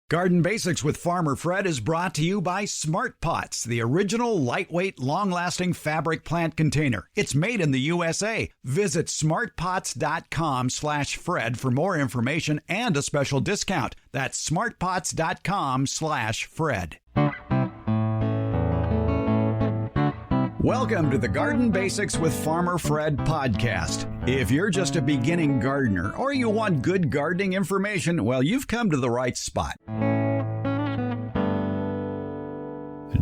Garden Basics with Farmer Fred is brought to you by Smart Pots, the original lightweight, long-lasting fabric plant container. It's made in the USA. Visit smartpots.com/Fred for more information and a special discount. That's smartpots.com/Fred. Welcome to the Garden Basics with Farmer Fred podcast. If you're just a beginning gardener or you want good gardening information, well, you've come to the right spot.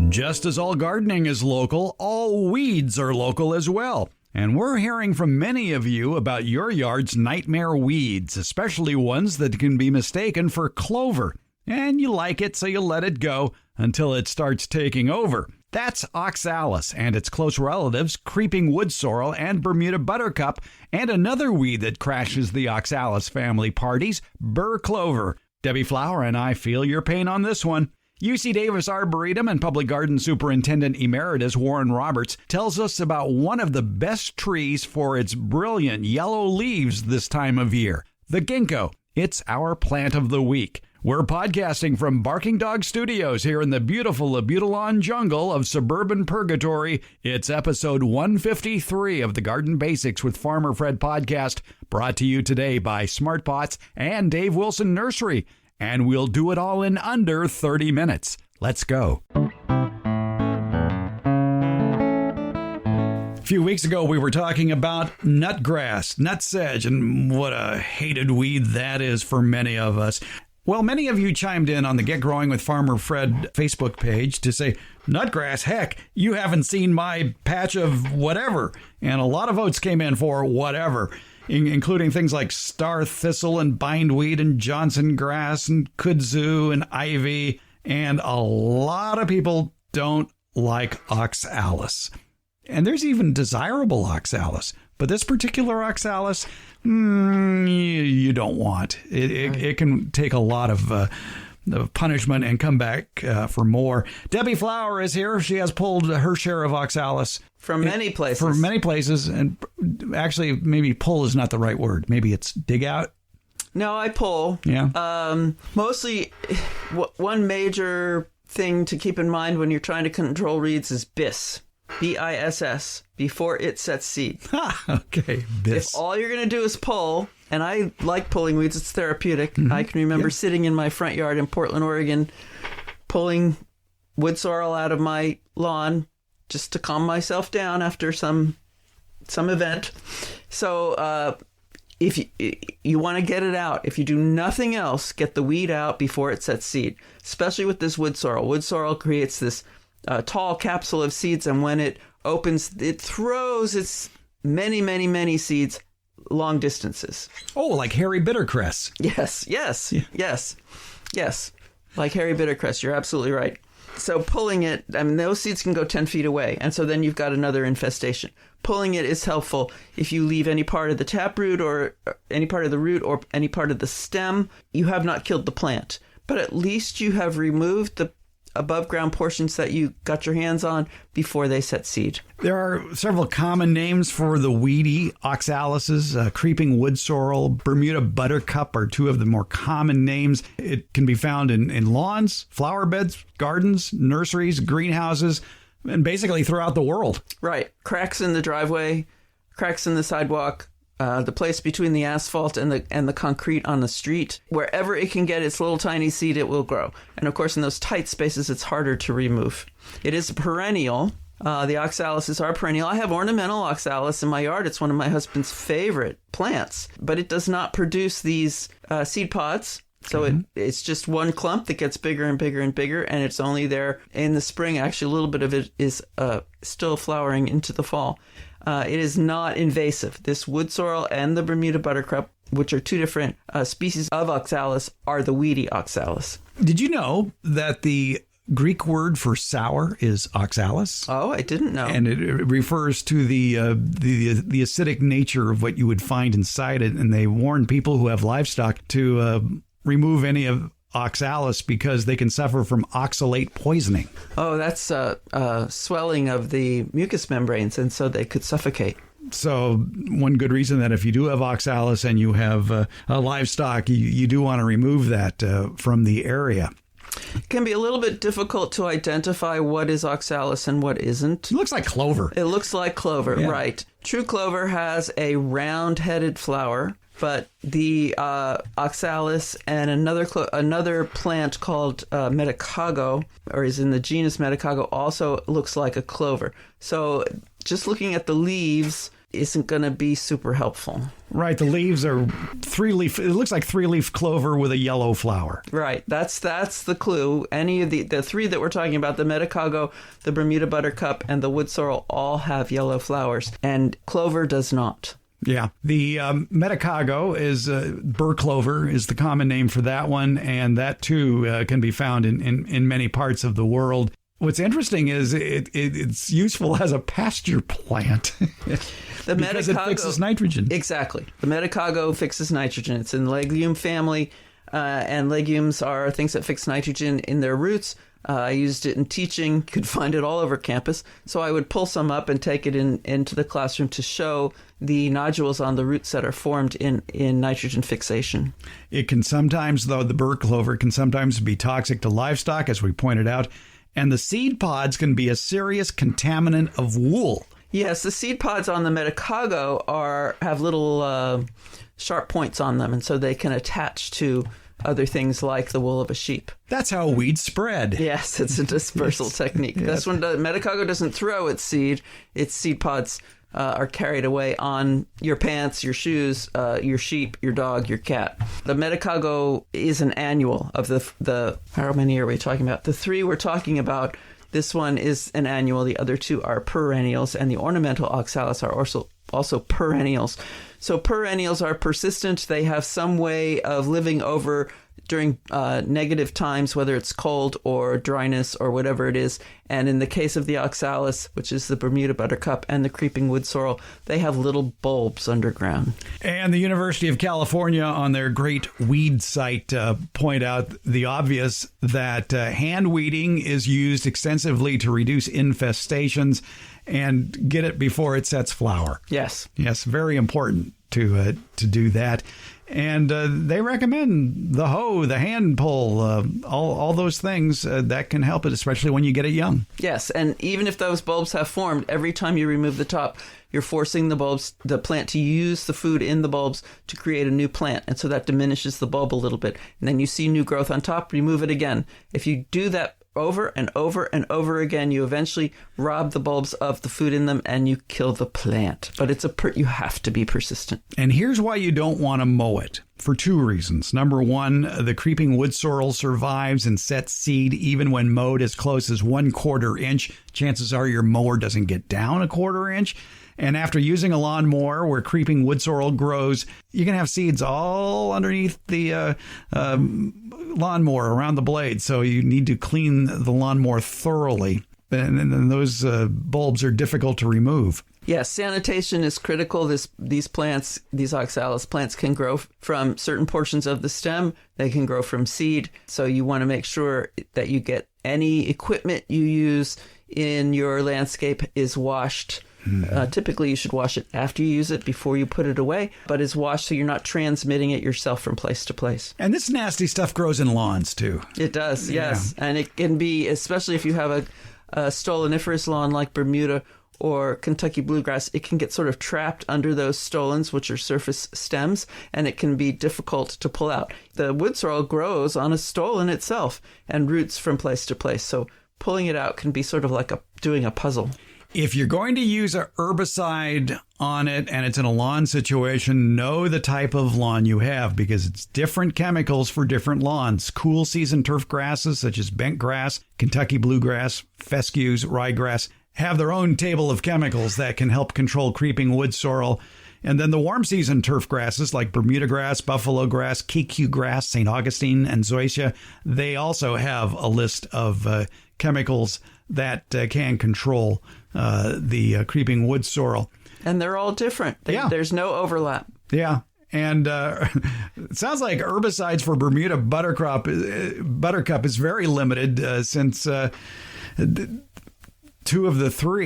Just as all gardening is local, all weeds are local as well. And we're hearing from many of you about your yard's nightmare weeds, especially ones that can be mistaken for clover. And you like it, so you let it go until it starts taking over. That's Oxalis and its close relatives, creeping wood sorrel and Bermuda buttercup, and another weed that crashes the Oxalis family parties, burr clover. Debbie Flower and I feel your pain on this one. UC Davis Arboretum and Public Garden Superintendent Emeritus Warren Roberts tells us about one of the best trees for its brilliant yellow leaves this time of year, the Ginkgo. It's our plant of the week. We're podcasting from Barking Dog Studios here in the beautiful Abutilon jungle of suburban purgatory. It's episode 153 of the Garden Basics with Farmer Fred podcast, brought to you today by Smart Pots and Dave Wilson Nursery. And we'll do it all in under 30 minutes. Let's go. A few weeks ago, we were talking about nutgrass, nutsedge, and what a hated weed that is for many of us. Well, many of you chimed in on the Get Growing with Farmer Fred Facebook page to say, nutgrass, heck, you haven't seen my patch of whatever. And a lot of votes came in for whatever, including things like star thistle and bindweed and Johnson grass and kudzu and ivy. And a lot of people don't like Oxalis. And there's even desirable Oxalis. But this particular Oxalis, you don't want. It can take a lot of punishment and come back for more. Debbie Flower is here. She has pulled her share of Oxalis. From many places. From many places. And actually, maybe pull is not the right word. Maybe it's dig out. No, I pull. Yeah. Mostly, one major thing to keep in mind when you're trying to control weeds is BIS. BISS, before it sets seed. Okay, BIS. If all you're going to do is pull, and I like pulling weeds, it's therapeutic. Mm-hmm. I can remember sitting in my front yard in Portland, Oregon, pulling wood sorrel out of my lawn just to calm myself down after some event. So if you want to get it out, if you do nothing else, get the weed out before it sets seed, especially with this wood sorrel. Wood sorrel creates this tall capsule of seeds, and when it opens, it throws its many, many, many seeds long distances. Oh, like hairy bittercress. Yes. Like hairy bittercress. You're absolutely right. So pulling it, I mean, those seeds can go 10 feet away, and so then you've got another infestation. Pulling it is helpful if you leave any part of the taproot or any part of the root or any part of the stem. You have not killed the plant, but at least you have removed the above ground portions that you got your hands on before they set seed. There are several common names for the weedy oxalises. Creeping wood sorrel, Bermuda buttercup are two of the more common names. It can be found in lawns, flower beds, gardens, nurseries, greenhouses, and basically throughout the world. Right. Cracks in the driveway, cracks in the sidewalk, the place between the asphalt and the concrete on the street. Wherever it can get its little tiny seed, it will grow. And of course, in those tight spaces, it's harder to remove. It is a perennial. The oxalises are perennial. I have ornamental oxalis in my yard. It's one of my husband's favorite plants, but it does not produce these seed pods. So it's just one clump that gets bigger and bigger and bigger, and it's only there in the spring. Actually, a little bit of it is still flowering into the fall. It is not invasive. This wood sorrel and the Bermuda buttercup, which are two different species of oxalis, are the weedy oxalis. Did you know that the Greek word for sour is oxalis? Oh, I didn't know. And it refers to the acidic nature of what you would find inside it. And they warn people who have livestock to remove any of oxalis because they can suffer from oxalate poisoning. Oh, that's swelling of the mucous membranes, and so they could suffocate. So one good reason that if you do have oxalis and you have livestock, you do want to remove that from the area. It can be a little bit difficult to identify what is oxalis and what isn't. It looks like clover. It looks like clover, Yeah. right. True clover has a round-headed flower, but the oxalis and another plant called medicago, or is in the genus medicago, also looks like a clover. So just looking at the leaves isn't going to be super helpful. Right, the leaves are three-leaf. It looks like three-leaf clover with a yellow flower. Right, that's the clue. Any of the three that we're talking about, the medicago, the Bermuda buttercup, and the wood sorrel, all have yellow flowers, and clover does not. Yeah, the medicago is burr clover is the common name for that one, and that too can be found in many parts of the world. What's interesting is it's useful as a pasture plant. Because it fixes nitrogen. Exactly. The medicago fixes nitrogen. It's in the legume family, and legumes are things that fix nitrogen in their roots. I used it in teaching. You could find it all over campus. So I would pull some up and take it into the classroom to show the nodules on the roots that are formed in nitrogen fixation. It can sometimes, though, the burr clover can sometimes be toxic to livestock, as we pointed out, and the seed pods can be a serious contaminant of wool. Yes, the seed pods on the medicago have little sharp points on them, and so they can attach to other things like the wool of a sheep. That's how weeds spread. Yes, it's a dispersal technique. Yes. That's when the medicago doesn't throw its seed pods are carried away on your pants, your shoes, your sheep, your dog, your cat. The medicago is an annual of the how many are we talking about? The three we're talking about. This one is an annual. The other two are perennials, and the ornamental oxalis are also perennials. So perennials are persistent. They have some way of living over during negative times, whether it's cold or dryness or whatever it is. And in the case of the oxalis, which is the Bermuda buttercup and the creeping wood sorrel, they have little bulbs underground. And the University of California, on their great weed site, point out the obvious that hand weeding is used extensively to reduce infestations and get it before it sets flower. Yes. Yes, very important to do that. And they recommend the hoe, the hand pull, all those things that can help it, especially when you get it young. Yes, and even if those bulbs have formed, every time you remove the top, you're forcing the plant to use the food in the bulbs to create a new plant. And so that diminishes the bulb a little bit. And then you see new growth on top, remove it again. If you do that over and over and over again, you eventually rob the bulbs of the food in them and you kill the plant. But you have to be persistent. And here's why you don't want to mow it, for two reasons. Number one, the creeping wood sorrel survives and sets seed even when mowed as close as 1/4 inch. Chances are your mower doesn't get down 1/4 inch. And after using a lawnmower where creeping wood sorrel grows, you can have seeds all underneath the lawnmower around the blade. So you need to clean the lawnmower thoroughly. And those bulbs are difficult to remove. Yes, sanitation is critical. These oxalis plants can grow from certain portions of the stem. They can grow from seed. So you want to make sure that you get any equipment you use in your landscape is washed. Typically, you should wash it after you use it, before you put it away, but it's washed so you're not transmitting it yourself from place to place. And this nasty stuff grows in lawns, too. It does, yes. Yeah. And it can be, especially if you have a stoloniferous lawn like Bermuda or Kentucky bluegrass, it can get sort of trapped under those stolons, which are surface stems, and it can be difficult to pull out. The wood sorrel grows on a stolon itself and roots from place to place, so pulling it out can be sort of like doing a puzzle. If you're going to use an herbicide on it and it's in a lawn situation, know the type of lawn you have, because it's different chemicals for different lawns. Cool season turf grasses such as bent grass, Kentucky bluegrass, fescues, ryegrass have their own table of chemicals that can help control creeping wood sorrel. And then the warm season turf grasses like Bermuda grass, buffalo grass, KQ grass, St. Augustine, and zoysia, they also have a list of chemicals that can control the creeping wood sorrel. And they're all different. There's no overlap. Yeah. And it sounds like herbicides for Bermuda buttercup is very limited since two of the four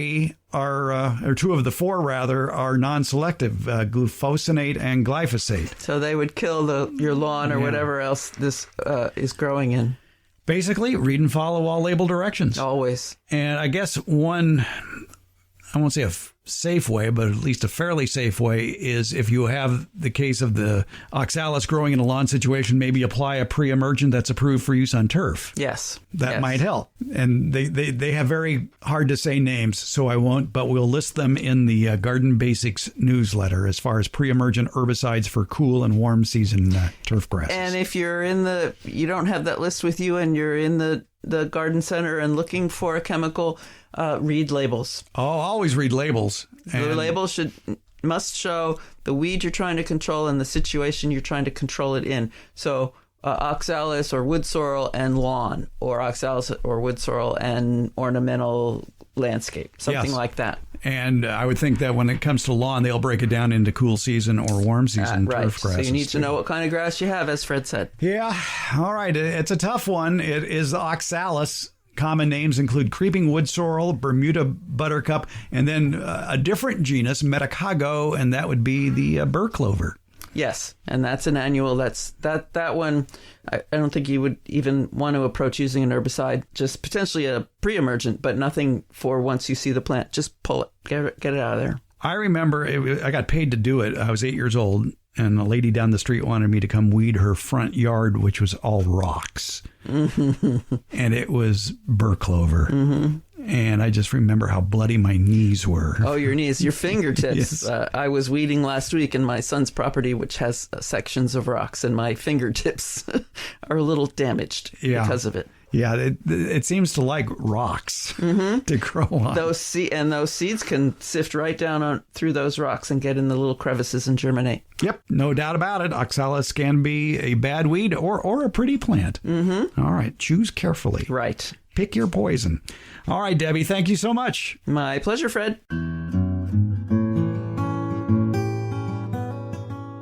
rather, are non-selective, glufosinate and glyphosate. So they would kill your lawn or whatever else this is growing in. Basically, read and follow all label directions. Always. And I guess one, I won't say a safe way, but at least a fairly safe way is if you have the case of the Oxalis growing in a lawn situation, maybe apply a pre-emergent that's approved for use on turf. Yes. That might help. And they have very hard to say names, so I won't, but we'll list them in the Garden Basics newsletter as far as pre-emergent herbicides for cool and warm season turf grasses. And if you're you don't have that list with you and you're in the garden center and looking for a chemical, read labels. Oh, always read labels. The label must show the weed you're trying to control and the situation you're trying to control it in. So oxalis or wood sorrel and lawn, or oxalis or wood sorrel and ornamental landscape, something like that. And I would think that when it comes to lawn, they'll break it down into cool season or warm season turf grasses. So you need to know what kind of grass you have, as Fred said. Yeah. All right. It's a tough one. It is the oxalis. Common names include creeping wood sorrel, Bermuda buttercup, and then a different genus, Medicago, and that would be the burr clover. Yes, and that's an annual. That one. I don't think you would even want to approach using an herbicide. Just potentially a pre-emergent, but nothing for once you see the plant. Just pull it, get it out of there. I remember I got paid to do it. I was 8 years old, and a lady down the street wanted me to come weed her front yard, which was all rocks. Mm-hmm. And it was burr clover. Mm-hmm. And I just remember how bloody my knees were. Oh, your knees, your fingertips. Yes. I was weeding last week in my son's property, which has sections of rocks, and my fingertips are a little damaged because of it. Yeah, it seems to like rocks to grow on. Those seeds can sift right down through those rocks and get in the little crevices and germinate. Yep, no doubt about it. Oxalis can be a bad weed or a pretty plant. Mm-hmm. All right, choose carefully. Right. Pick your poison. All right, Debbie, thank you so much. My pleasure, Fred.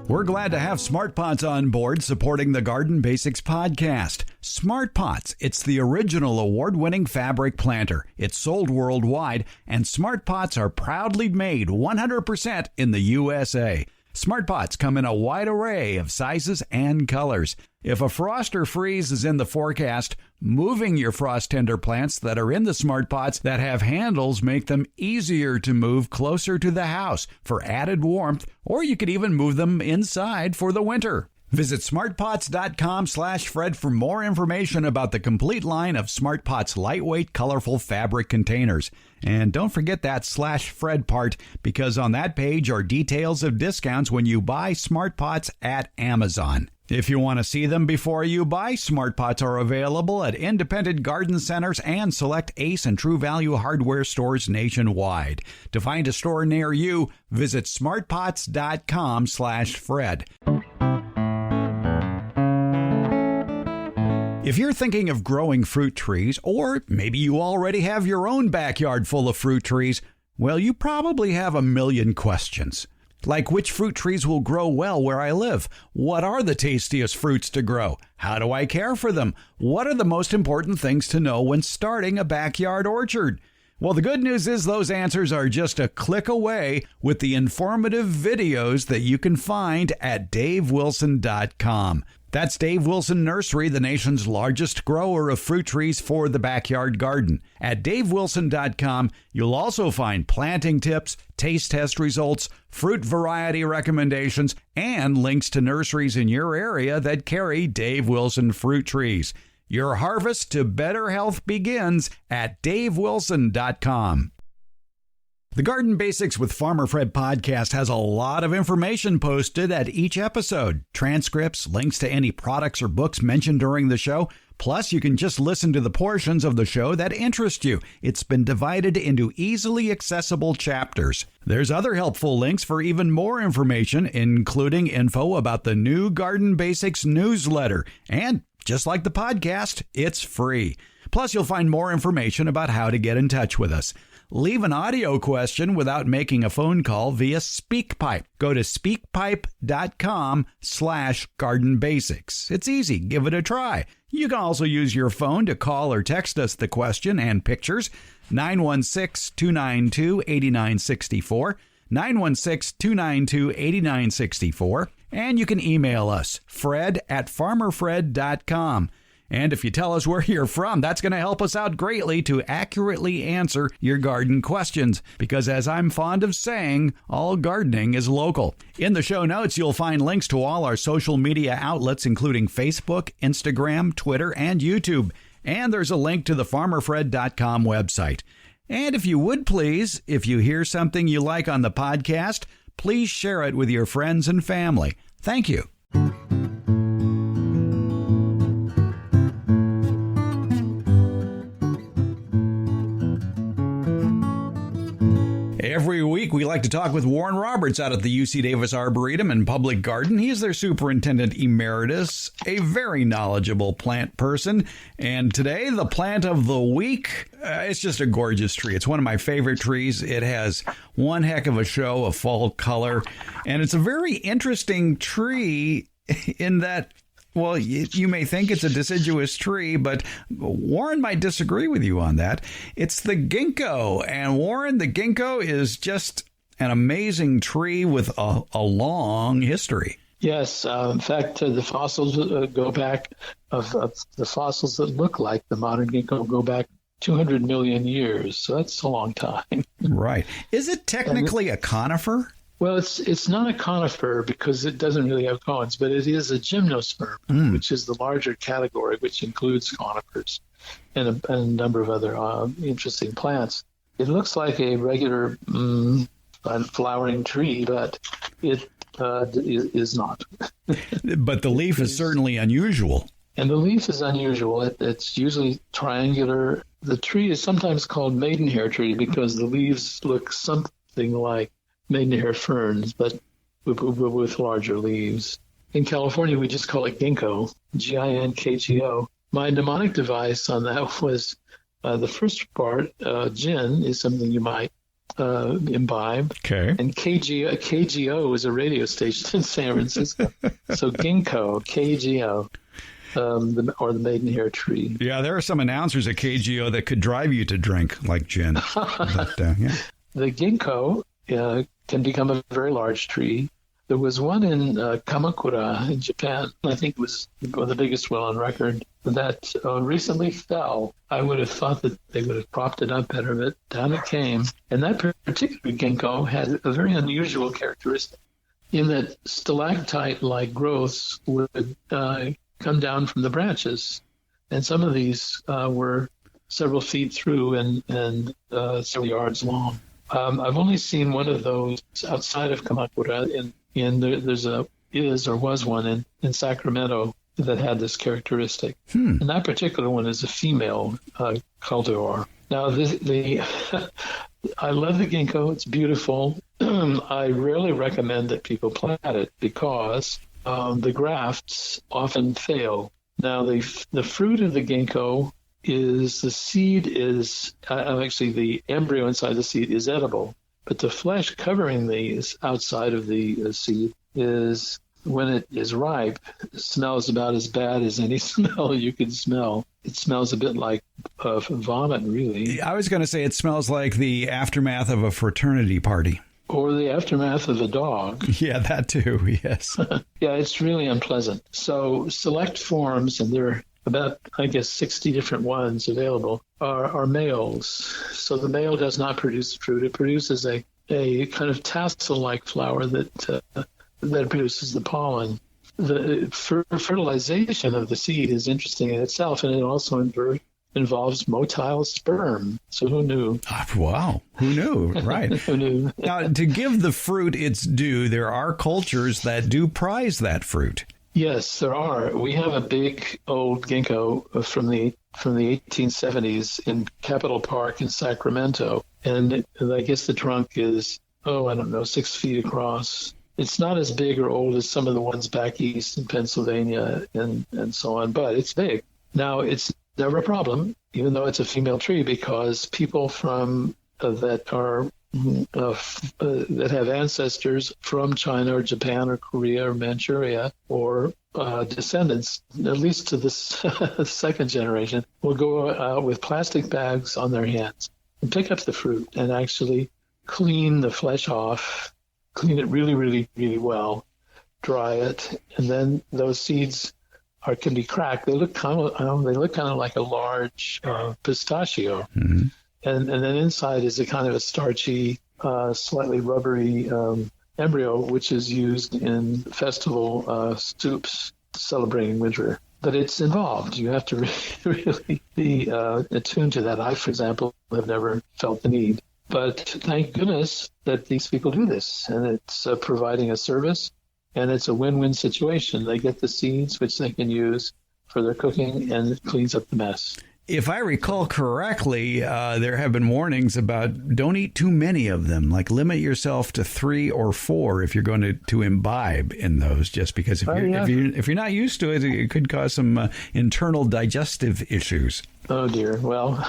We're glad to have Smart Pots on board supporting the Garden Basics podcast. Smart Pots, it's the original award-winning fabric planter. It's sold worldwide, and Smart Pots are proudly made 100% in the USA. Smart Pots come in a wide array of sizes and colors. If a frost or freeze is in the forecast, moving your frost tender plants that are in the Smart Pots that have handles make them easier to move closer to the house for added warmth, or you could even move them inside for the winter. Visit smartpots.com/Fred for more information about the complete line of Smart Pots lightweight, colorful fabric containers. And don't forget that /Fred part, because on that page are details of discounts when you buy Smart Pots at Amazon. If you want to see them before you buy, Smart Pots are available at independent garden centers and select Ace and True Value hardware stores nationwide. To find a store near you, visit smartpots.com/Fred. If you're thinking of growing fruit trees, or maybe you already have your own backyard full of fruit trees, well, you probably have a million questions. Like, which fruit trees will grow well where I live? What are the tastiest fruits to grow? How do I care for them? What are the most important things to know when starting a backyard orchard? Well, the good news is those answers are just a click away with the informative videos that you can find at davewilson.com. That's Dave Wilson Nursery, the nation's largest grower of fruit trees for the backyard garden. At davewilson.com, you'll also find planting tips, taste test results, fruit variety recommendations, and links to nurseries in your area that carry Dave Wilson fruit trees. Your harvest to better health begins at davewilson.com. The Garden Basics with Farmer Fred podcast has a lot of information posted at each episode. Transcripts, links to any products or books mentioned during the show. Plus, you can just listen to the portions of the show that interest you. It's been divided into easily accessible chapters. There's other helpful links for even more information, including info about the new Garden Basics newsletter. And just like the podcast, it's free. Plus, you'll find more information about how to get in touch with us. Leave an audio question without making a phone call via SpeakPipe. Go to speakpipe.com/gardenbasics. It's easy. Give it a try. You can also use your phone to call or text us the question and pictures, 916-292-8964, 916-292-8964, and you can email us, fred@farmerfred.com. And if you tell us where you're from, that's going to help us out greatly to accurately answer your garden questions. Because as I'm fond of saying, all gardening is local. In the show notes, you'll find links to all our social media outlets, including Facebook, Instagram, Twitter, and YouTube. And there's a link to the farmerfred.com website. And if you would please, if you hear something you like on the podcast, please share it with your friends and family. Thank you. Every week, we like to talk with Warren Roberts out at the UC Davis Arboretum and Public Garden. He's their Superintendent Emeritus, a very knowledgeable plant person. And today, the plant of the week, it's just a gorgeous tree. It's one of my favorite trees. It has one heck of a show of fall color. And it's a very interesting tree in that, well, you may think it's a deciduous tree, but Warren might disagree with you on that. It's the ginkgo. And Warren, the ginkgo is just an amazing tree with a long history. Yes. In fact, the fossils go back, the fossils that look like the modern ginkgo go back 200 million years. So that's a long time. Right. Is it technically a conifer? Well, it's not a conifer because it doesn't really have cones, but it is a gymnosperm, which is the larger category, which includes conifers and a number of other interesting plants. It looks like a regular flowering tree, but it is not. But the leaf is certainly unusual. And the leaf is unusual. It's usually triangular. The tree is sometimes called maidenhair tree because the leaves look something like maidenhair ferns, but with larger leaves. In California, we just call it ginkgo, Ginkgo. My mnemonic device on that was the first part, gin, is something you might imbibe. Okay. And KGO is a radio station in San Francisco. So ginkgo, KGO. Or the maidenhair tree. Yeah, there are some announcers at KGO that could drive you to drink like gin. But, yeah. The ginkgo can become a very large tree. There was one in Kamakura in Japan. I think it was one of the biggest one on record that recently fell. I would have thought that they would have propped it up better, but down it came. And that particular ginkgo had a very unusual characteristic in that stalactite-like growths would come down from the branches. And some of these were several feet through and several yards long. I've only seen one of those outside of Kamakura. There was one in Sacramento that had this characteristic. And that particular one is a female cultivar. Now, I love the ginkgo. It's beautiful. I rarely recommend that people plant it because the grafts often fail. Now, the fruit of the ginkgo is the seed is actually the embryo inside the seed is edible, but the flesh covering these outside of the seed is, when it is ripe, smells about as bad as any smell you can smell. It smells a bit like vomit, really. I was going to say it smells like the aftermath of a fraternity party. Or the aftermath of a dog. Yeah, that too, yes. Yeah, it's really unpleasant. So select forms, and there are about, 60 different ones available, are males. So the male does not produce fruit. It produces a kind of tassel-like flower that produces the pollen. The fertilization of the seed is interesting in itself, and it also involves motile sperm. So who knew? Wow. Who knew? Right. Who knew? Now, to give the fruit its due, there are cultures that do prize that fruit. Yes, there are. We have a big old ginkgo from the 1870s in Capitol Park in Sacramento. And I guess the trunk is, 6 feet across. It's not as big or old as some of the ones back east in Pennsylvania and so on, but it's big. Now, it's never a problem, even though it's a female tree, because people from that are that have ancestors from China or Japan or Korea or Manchuria, or descendants, at least to the second generation, will go out with plastic bags on their hands and pick up the fruit and actually clean the flesh off, clean it really, really, really well, dry it, and then those seeds can be cracked. They look kind of like a large pistachio, and then inside is a kind of a starchy, slightly rubbery embryo, which is used in festival soups celebrating winter. But it's involved. You have to really be attuned to that. I, for example, have never felt the need. But thank goodness that these people do this, and it's providing a service, and it's a win-win situation. They get the seeds, which they can use for their cooking, and it cleans up the mess. If I recall correctly, there have been warnings about don't eat too many of them, like limit yourself to 3 or 4 if you're going to imbibe in those, just because if you're not used to it, it could cause some internal digestive issues. Oh, dear. Well,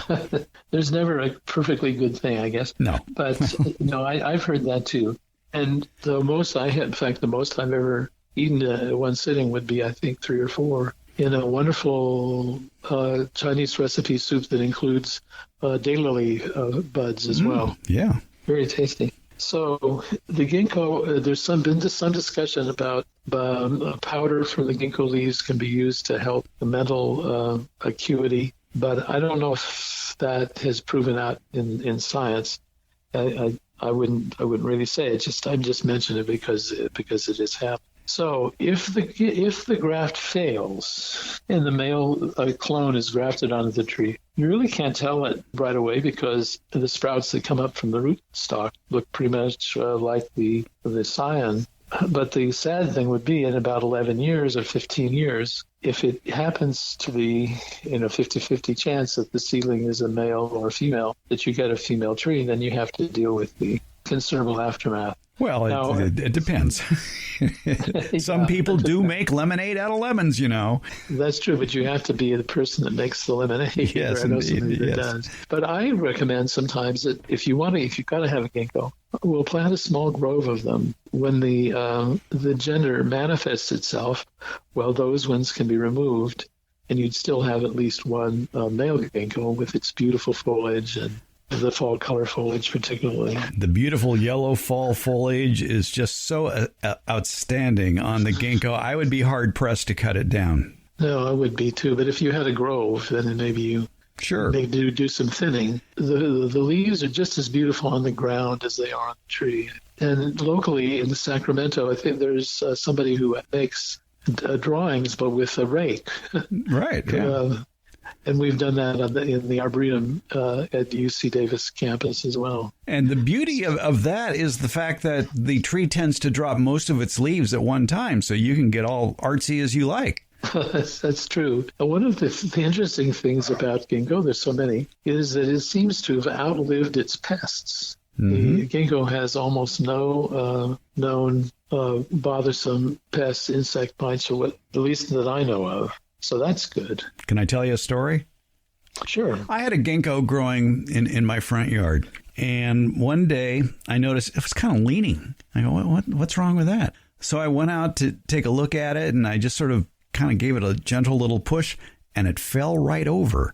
there's never a perfectly good thing, I guess. No. But, I've heard that too. And the most I've ever eaten at one sitting would be, I think, 3 or 4 in a wonderful Chinese recipe soup that includes daylily buds as well. Yeah. Very tasty. So the ginkgo, there's been some discussion about powder from the ginkgo leaves can be used to help the mental acuity, but I don't know if that has proven out in science. I wouldn't really say it. I'm just mentioning it because it has happened. So if the graft fails and the male clone is grafted onto the tree, you really can't tell it right away because the sprouts that come up from the root stock look pretty much like the scion. But the sad thing would be in about 11 years or 15 years, if it happens to be 50-50 chance that the seedling is a male or a female, that you get a female tree, then you have to deal with the considerable aftermath. Well, it depends. Some people do make lemonade out of lemons, That's true, but you have to be the person that makes the lemonade. Yes, indeed. Yes. Does. But I recommend sometimes that if you've got to have a ginkgo, we'll plant a small grove of them. When the gender manifests itself, well, those ones can be removed, and you'd still have at least one male ginkgo with its beautiful foliage and the fall color foliage particularly. The beautiful yellow fall foliage is just so outstanding on the ginkgo. I would be hard-pressed to cut it down. No, I would be too. But if you had a grove, then maybe you may do some thinning. The leaves are just as beautiful on the ground as they are on the tree. And locally in Sacramento, I think there's somebody who makes drawings, but with a rake. Right, yeah. And we've done that in the Arboretum at UC Davis campus as well. And the beauty of that is the fact that the tree tends to drop most of its leaves at one time, so you can get all artsy as you like. That's true. One of the interesting things about ginkgo, there's so many, is that it seems to have outlived its pests. Mm-hmm. The ginkgo has almost no known bothersome pests, insect bites, or at least that I know of. So that's good. Can I tell you a story? Sure. I had a ginkgo growing in my front yard, and one day I noticed it was kind of leaning. I go, what's wrong with that? So I went out to take a look at it, and I just sort of kind of gave it a gentle little push, and it fell right over.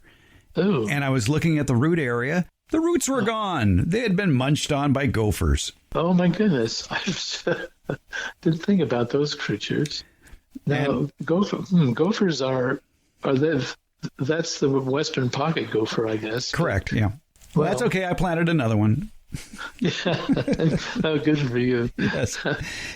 Ooh. And I was looking at the root area. The roots were gone. They had been munched on by gophers. Oh, my goodness. I didn't think about those creatures. Now, gophers that's the western pocket gopher, I guess. Correct, yeah. Well, that's okay. I planted another one. Yeah. Oh, good for you. Yes.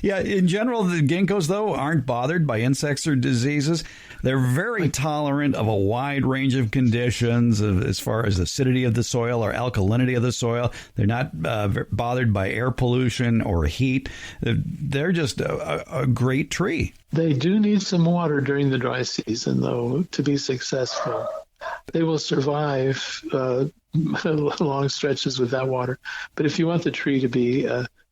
Yeah, in general, the ginkgos, though, aren't bothered by insects or diseases. They're very tolerant of a wide range of conditions as far as acidity of the soil or alkalinity of the soil. They're not bothered by air pollution or heat. They're just a great tree. They do need some water during the dry season, though, to be successful. They will survive long stretches without water. But if you want the tree to be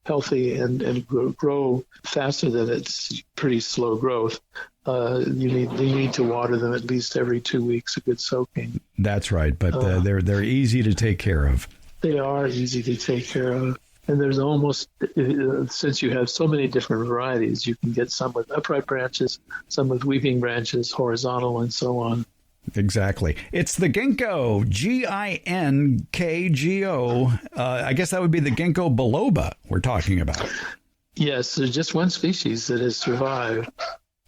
healthy and grow faster than its pretty slow growth, you need to water them at least every 2 weeks, a good soaking. That's right, but they're easy to take care of. They are easy to take care of. And there's almost, since you have so many different varieties, you can get some with upright branches, some with weeping branches, horizontal, and so on. Exactly. It's the Ginkgo, Ginkgo. I guess that would be the Ginkgo biloba we're talking about. Yes, there's just one species that has survived.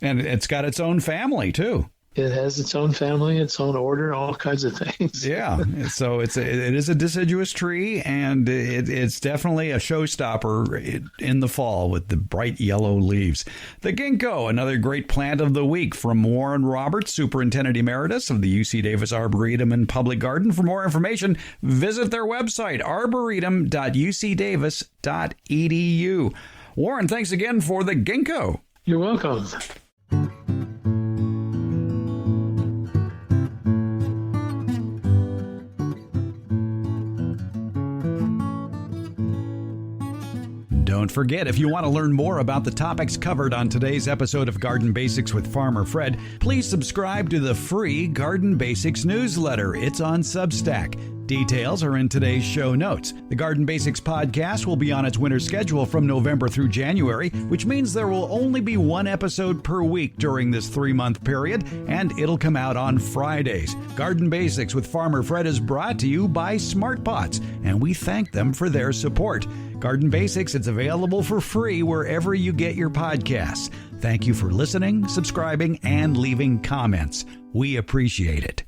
And it's got its own family, too. It has its own family, its own order, all kinds of things. Yeah, so it is a deciduous tree, and it's definitely a showstopper in the fall with the bright yellow leaves. The Ginkgo, another great plant of the week from Warren Roberts, Superintendent Emeritus of the UC Davis Arboretum and Public Garden. For more information, visit their website, arboretum.ucdavis.edu. Warren, thanks again for the Ginkgo. You're welcome. Don't forget, if you want to learn more about the topics covered on today's episode of Garden Basics with Farmer Fred, please subscribe to the free Garden Basics newsletter. It's on Substack. Details are in today's show notes. The Garden Basics podcast will be on its winter schedule from November through January, which means there will only be one episode per week during this 3-month period, and it'll come out on Fridays. Garden Basics with Farmer Fred is brought to you by Smart Pots, and we thank them for their support. Garden Basics, it's available for free wherever you get your podcasts. Thank you for listening, subscribing, and leaving comments. We appreciate it.